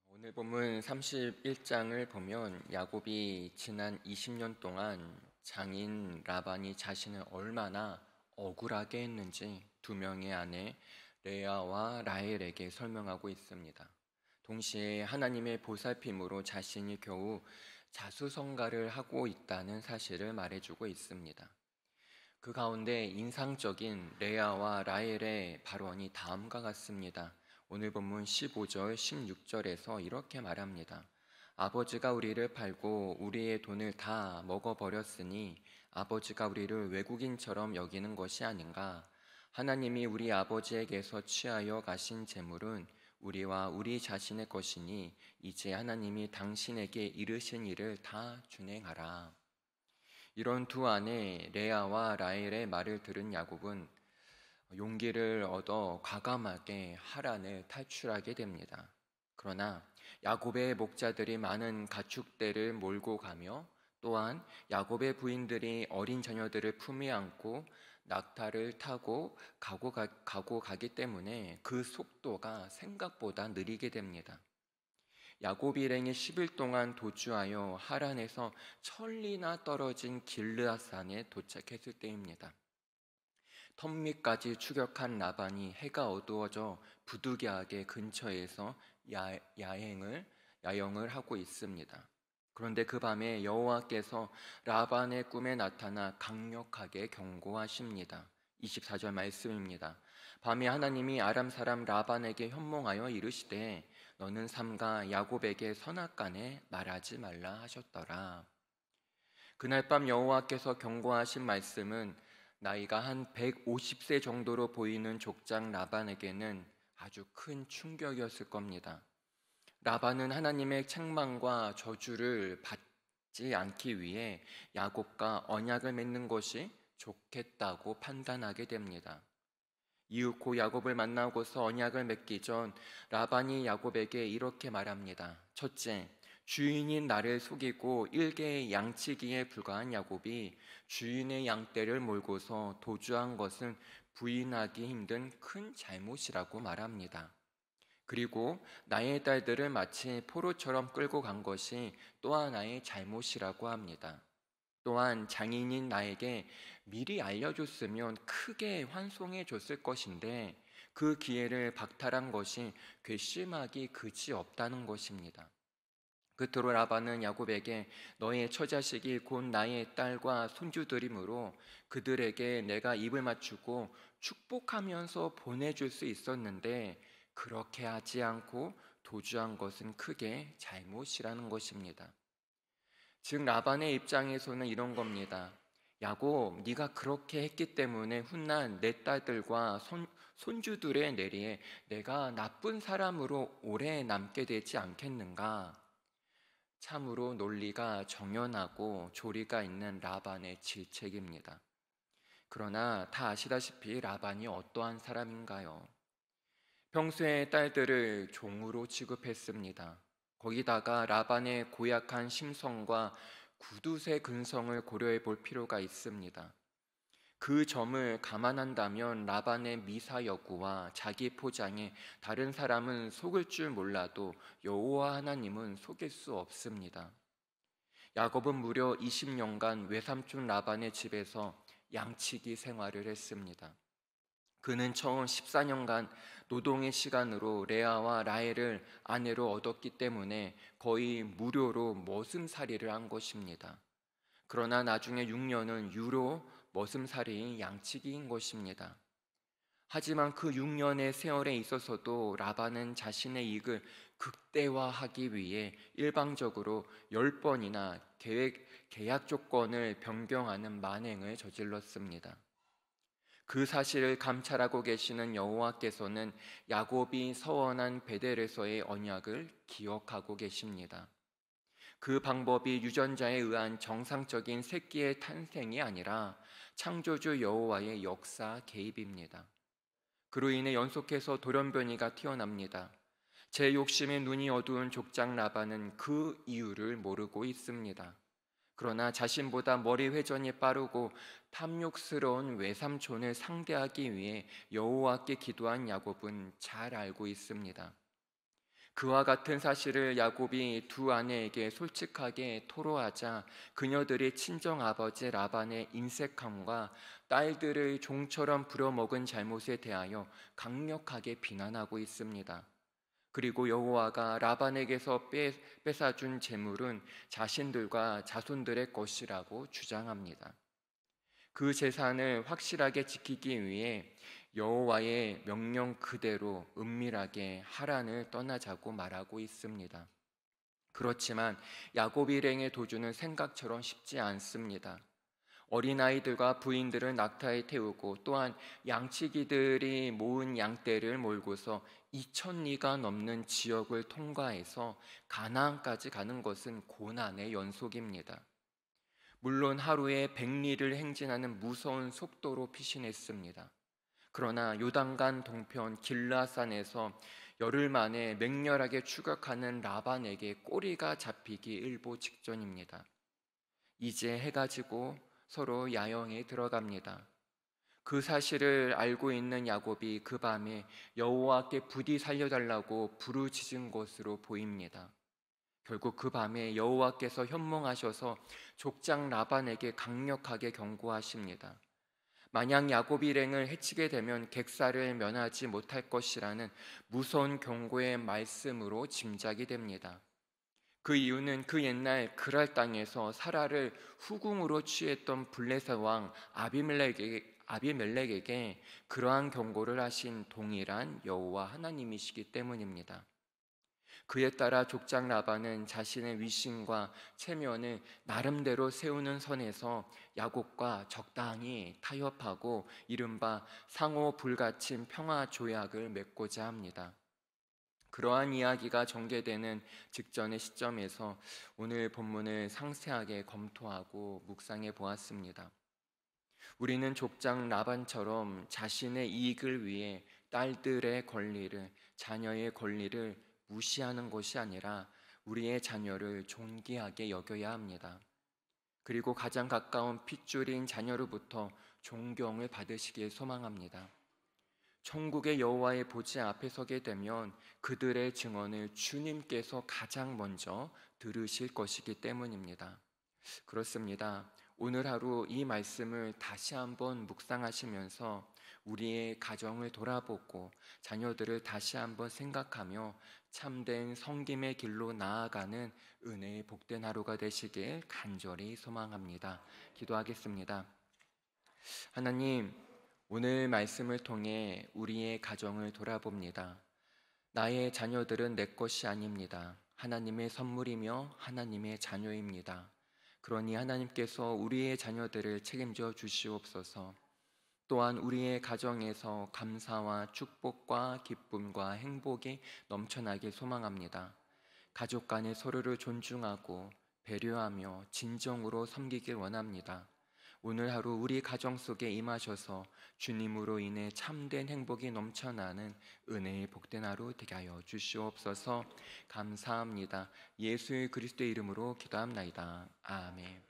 오늘 본문 31장을 보면 야곱이 지난 20년 동안 장인 라반이 자신을 얼마나 억울하게 했는지 두 명의 아내 레아와 라헬에게 설명하고 있습니다. 동시에 하나님의 보살핌으로 자신이 겨우 자수성가를 하고 있다는 사실을 말해주고 있습니다. 그 가운데 인상적인 레아와 라헬의 발언이 다음과 같습니다. 오늘 본문 15절, 16절에서 이렇게 말합니다. 아버지가 우리를 팔고 우리의 돈을 다 먹어버렸으니 아버지가 우리를 외국인처럼 여기는 것이 아닌가? 하나님이 우리 아버지에게서 취하여 가신 재물은 우리와 우리 자신의 것이니 이제 하나님이 당신에게 이르신 일을 다 준행하라. 이런 두 아내 레아와 라헬의 말을 들은 야곱은 용기를 얻어 과감하게 하란을 탈출하게 됩니다. 그러나 야곱의 목자들이 많은 가축대를 몰고 가며 또한 야곱의 부인들이 어린 자녀들을 품에 안고 낙타를 타고 가고 가기 때문에 그 속도가 생각보다 느리게 됩니다. 야곱이 일행이 10일 동안 도주하여 하란에서 천리나 떨어진 길르앗산에 도착했을 때입니다. 텀밑까지 추격한 라반이 해가 어두워져 부득이하게 근처에서 야영을 하고 있습니다. 그런데 그 밤에 여호와께서 라반의 꿈에 나타나 강력하게 경고하십니다. 24절 말씀입니다. 밤에 하나님이 아람 사람 라반에게 현몽하여 이르시되 너는 삼가 야곱에게 선악간에 말하지 말라 하셨더라. 그날 밤 여호와께서 경고하신 말씀은 나이가 한 150세 정도로 보이는 족장 라반에게는 아주 큰 충격이었을 겁니다. 라반은 하나님의 책망과 저주를 받지 않기 위해 야곱과 언약을 맺는 것이 좋겠다고 판단하게 됩니다. 이후 고 야곱을 만나고서 언약을 맺기 전 라반이 야곱에게 이렇게 말합니다. 첫째, 주인인 나를 속이고 일개의 양치기에 불과한 야곱이 주인의 양떼를 몰고서 도주한 것은 부인하기 힘든 큰 잘못이라고 말합니다. 그리고 나의 딸들을 마치 포로처럼 끌고 간 것이 또 하나의 잘못이라고 합니다. 또한 장인인 나에게 미리 알려줬으면 크게 환송해 줬을 것인데 그 기회를 박탈한 것이 괘씸하기 그지없다는 것입니다. 그토록 라반은 야곱에게 너의 처자식이 곧 나의 딸과 손주들이므로 그들에게 내가 입을 맞추고 축복하면서 보내줄 수 있었는데 그렇게 하지 않고 도주한 것은 크게 잘못이라는 것입니다. 즉 라반의 입장에서는 이런 겁니다. 야곱, 네가 그렇게 했기 때문에 훗날 내 딸들과 손주들의 내리에 내가 나쁜 사람으로 오래 남게 되지 않겠는가? 참으로 논리가 정연하고 조리가 있는 라반의 질책입니다. 그러나 다 아시다시피 라반이 어떠한 사람인가요? 평소에 딸들을 종으로 취급했습니다. 거기다가 라반의 고약한 심성과 구두쇠 근성을 고려해 볼 필요가 있습니다. 그 점을 감안한다면 라반의 미사 여구와 자기 포장에 다른 사람은 속을 줄 몰라도 여호와 하나님은 속일 수 없습니다. 야곱은 무려 20년간 외삼촌 라반의 집에서 양치기 생활을 했습니다. 그는 처음 14년간 노동의 시간으로 레아와 라헬을 아내로 얻었기 때문에 거의 무료로 머슴살이를 한 것입니다. 그러나 나중에 6년은 유로 머슴살이인 양치기인 것입니다. 하지만 그 6년의 세월에 있어서도 라반은 자신의 이익을 극대화하기 위해 일방적으로 10번이나 계약 조건을 변경하는 만행을 저질렀습니다. 그 사실을 감찰하고 계시는 여호와께서는 야곱이 서원한 베델에서의 언약을 기억하고 계십니다. 그 방법이 유전자에 의한 정상적인 새끼의 탄생이 아니라 창조주 여호와의 역사 개입입니다. 그로 인해 연속해서 돌연변이가 튀어납니다. 제 욕심에 눈이 어두운 족장 라반은 그 이유를 모르고 있습니다. 그러나 자신보다 머리 회전이 빠르고 탐욕스러운 외삼촌을 상대하기 위해 여호와께 기도한 야곱은 잘 알고 있습니다. 그와 같은 사실을 야곱이 두 아내에게 솔직하게 토로하자 그녀들이 친정아버지 라반의 인색함과 딸들을 종처럼 부려먹은 잘못에 대하여 강력하게 비난하고 있습니다. 그리고 여호와가 라반에게서 뺏어준 재물은 자신들과 자손들의 것이라고 주장합니다. 그 재산을 확실하게 지키기 위해 여호와의 명령 그대로 은밀하게 하란을 떠나자고 말하고 있습니다. 그렇지만 야곱 일행의 도주는 생각처럼 쉽지 않습니다. 어린아이들과 부인들을 낙타에 태우고 또한 양치기들이 모은 양떼를 몰고서 2,000리가 넘는 지역을 통과해서 가나안까지 가는 것은 고난의 연속입니다. 물론 하루에 100리를 행진하는 무서운 속도로 피신했습니다. 그러나 요단강 동편 길라산에서 열흘 만에 맹렬하게 추격하는 라반에게 꼬리가 잡히기 일보 직전입니다. 이제 해가 지고 서로 야영에 들어갑니다. 그 사실을 알고 있는 야곱이 그 밤에 여호와께 부디 살려달라고 부르짖은 것으로 보입니다. 결국 그 밤에 여호와께서 현몽하셔서 족장 라반에게 강력하게 경고하십니다. 만약 야곱 일행을 해치게 되면 객사를 면하지 못할 것이라는 무서운 경고의 말씀으로 짐작이 됩니다. 그 이유는 그 옛날 그랄 땅에서 사라를 후궁으로 취했던 블레셋 왕 아비멜렉에게 그러한 경고를 하신 동일한 여호와 하나님이시기 때문입니다. 그에 따라 족장 라반은 자신의 위신과 체면을 나름대로 세우는 선에서 야곱과 적당히 타협하고 이른바 상호 불가침 평화 조약을 맺고자 합니다. 그러한 이야기가 전개되는 직전의 시점에서 오늘 본문을 상세하게 검토하고 묵상해 보았습니다. 우리는 족장 라반처럼 자신의 이익을 위해 딸들의 권리를, 자녀의 권리를 무시하는 것이 아니라 우리의 자녀를 존귀하게 여겨야 합니다. 그리고 가장 가까운 핏줄인 자녀로부터 존경을 받으시길 소망합니다. 천국의 여호와의 보좌 앞에 서게 되면 그들의 증언을 주님께서 가장 먼저 들으실 것이기 때문입니다. 그렇습니다. 오늘 하루 이 말씀을 다시 한번 묵상하시면서 우리의 가정을 돌아보고 자녀들을 다시 한번 생각하며 참된 섬김의 길로 나아가는 은혜의 복된 하루가 되시길 간절히 소망합니다. 기도하겠습니다. 하나님, 오늘 말씀을 통해 우리의 가정을 돌아봅니다. 나의 자녀들은 내 것이 아닙니다. 하나님의 선물이며 하나님의 자녀입니다. 그러니 하나님께서 우리의 자녀들을 책임져 주시옵소서. 또한 우리의 가정에서 감사와 축복과 기쁨과 행복이 넘쳐나길 소망합니다. 가족 간에 서로를 존중하고 배려하며 진정으로 섬기길 원합니다. 오늘 하루 우리 가정 속에 임하셔서 주님으로 인해 참된 행복이 넘쳐나는 은혜의 복된 하루 되게 하여 주시옵소서. 감사합니다. 예수 그리스도의 이름으로 기도합나이다. 아멘.